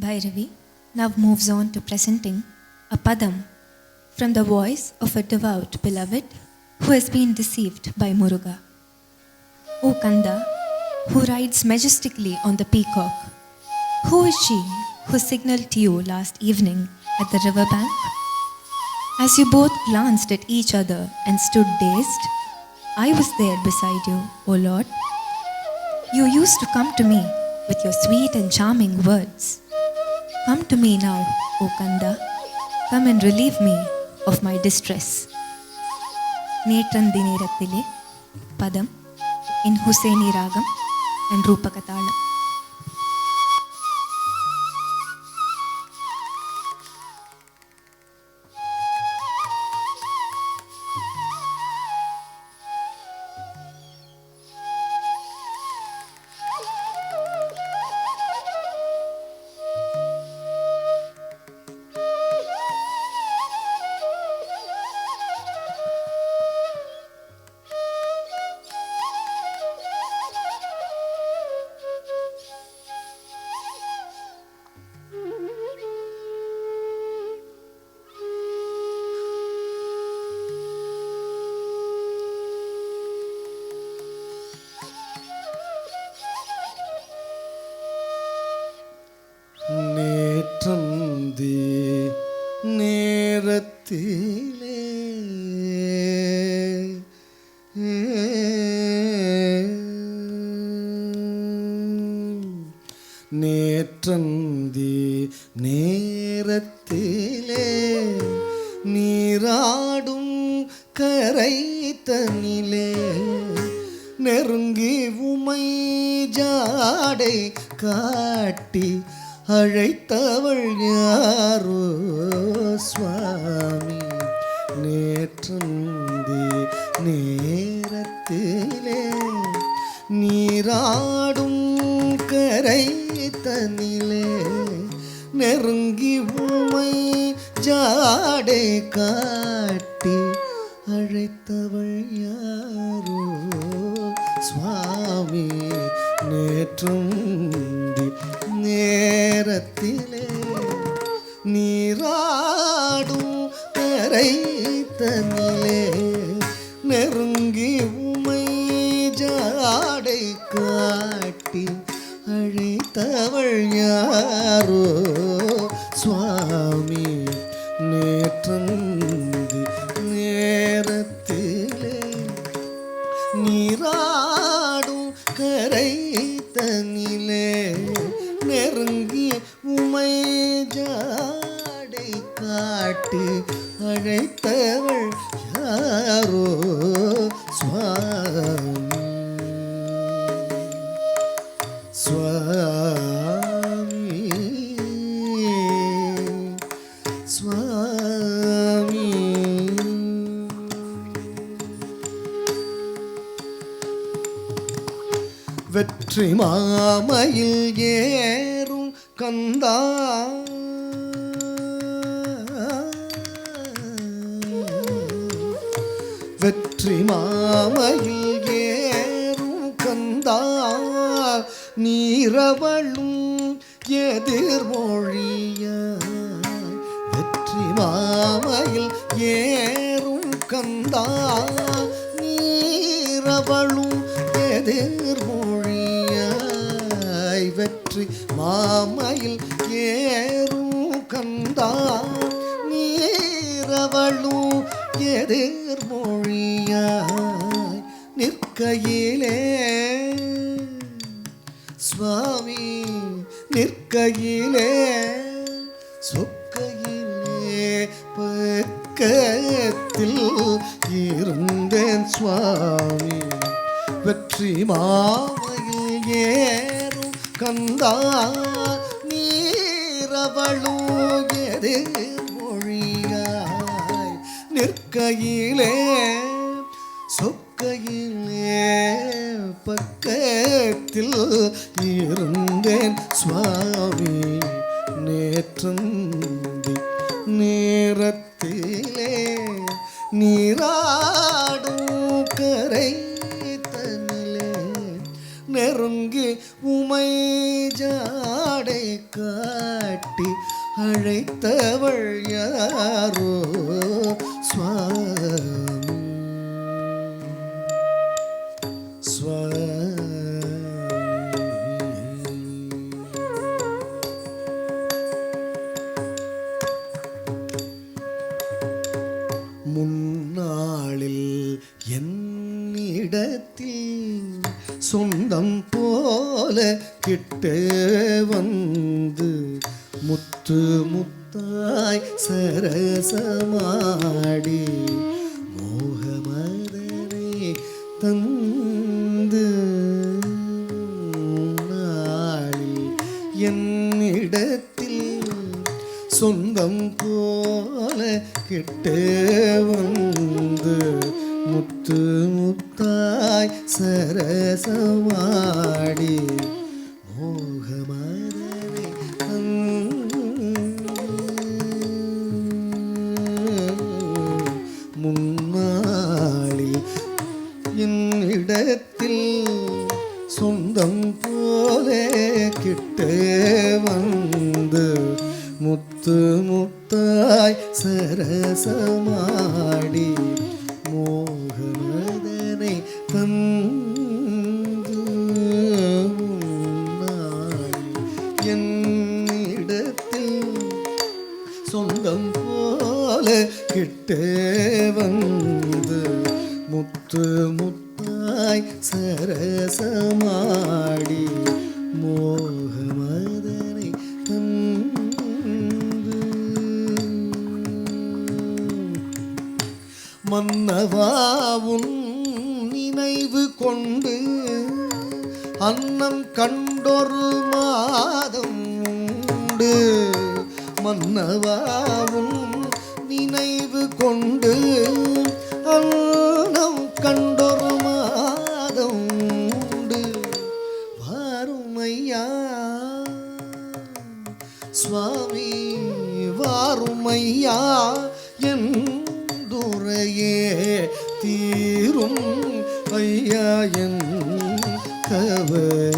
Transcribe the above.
Bhairavi now moves on to presenting a padam from the voice of a devout beloved who has been deceived by Muruga. O Kanda, who rides majestically on the peacock, who is she who signaled to you last evening at the river bank? As you both glanced at each other and stood dazed, I was there beside you, O Lord. You used to come to me with your sweet and charming words. Come to me now, O Kanda. Come and relieve me of my distress. Netrandi Nerathile, Padam, in Hussaini Ragam and Rupakatalam. நேற்றந்தி நேரத்திலே நேற்றந்தி நேரத்திலே நீராடும் கரை தனிலே நெருங்கி உமை ஜாடை காட்டி அழைத்தவள் யாரோ சுவாமி. நேற்றந்தி நேரத்திலே நீராடும் கரை தனிலே நெருங்கி உமை ஜாடை காட்டி அழைத்தவள் யாரோ சுவாமி. நேற்றந்தி நேரத்திலே நீராடும் கரை தனிலே நெருங்கி உமை ஜாடை காட்டி அழைத்தவள் யாரோ சுவாமி. நேற்றந்தி நேரத்திலே நீராடும் கரை தனிலே நெருங்கி உமை ஜாடை காட்டி அழைத்தவள் யாரோ சுவாமி. சுவாமி சுவாமி. வெற்றி மாமையில் ஏறும் கந்தா வெற்றி மாமையில் ஏறும் கந்தா நீரவளும் எதிர்மொழிய வெற்றி மாமையில் ஏறும் கந்தா நீரவளும் எதிர்மொழியாய் வெற்றி மாமையில் ஏறும் கந்தா நீரவளும் எதிர்மொழியாய் நிற்கையிலே சுவாமி நிற்கையிலே சொக்கையிலே பக்கத்தில் இருந்தேன் சுவாமி. வெற்றி மாமையில் ஏறும் கந்தா நீரவளும் எதிர்மொழியாய் நிற்கையிலே சொக்கையிலே பக்கத்தில் இருந்தேன் சுவாமி. நேற்றந்தி நேரத்திலே நீராடும் கரை நெருங்கி உமை ஜாடை கா காட்டி அழைத்தவள் யாரோ சுவாமி சுவாமி. முன்னாளில் என்னிடத்தில் சொந்தம் போல கிட்டே வந்து முத்து முத்தாய் சரசமாடி மோகமதனை தந்து நாளில் என்னிடத்தில் சொந்தம் போல கிட்டே வந்து முத்து முத்தாய் சரசமாடி மோகமதனை முன்னாளில் என்னிடத்தில் சொந்தம் போல கிட்டே வந்து முத்து முத்தாய் சரசமாடி மோகமதனை தந்து என்னிடத்தில் சொந்தம் போல கிட்டே வந்து முத்து முத்தாய் சரசமாடி மோகமதனை தந்து மன்னவாவும் நினைவு கொண்டு அன்னம் கண்டொரு மாதம் உண்டு. மன்னவாவும் நினைவு கொண்டு அன்னம் கண்டொரு மாதம் உண்டு. வாருமையா சுவாமி வாருமையா என் துறையே தீரும் ஐயா என் கவலை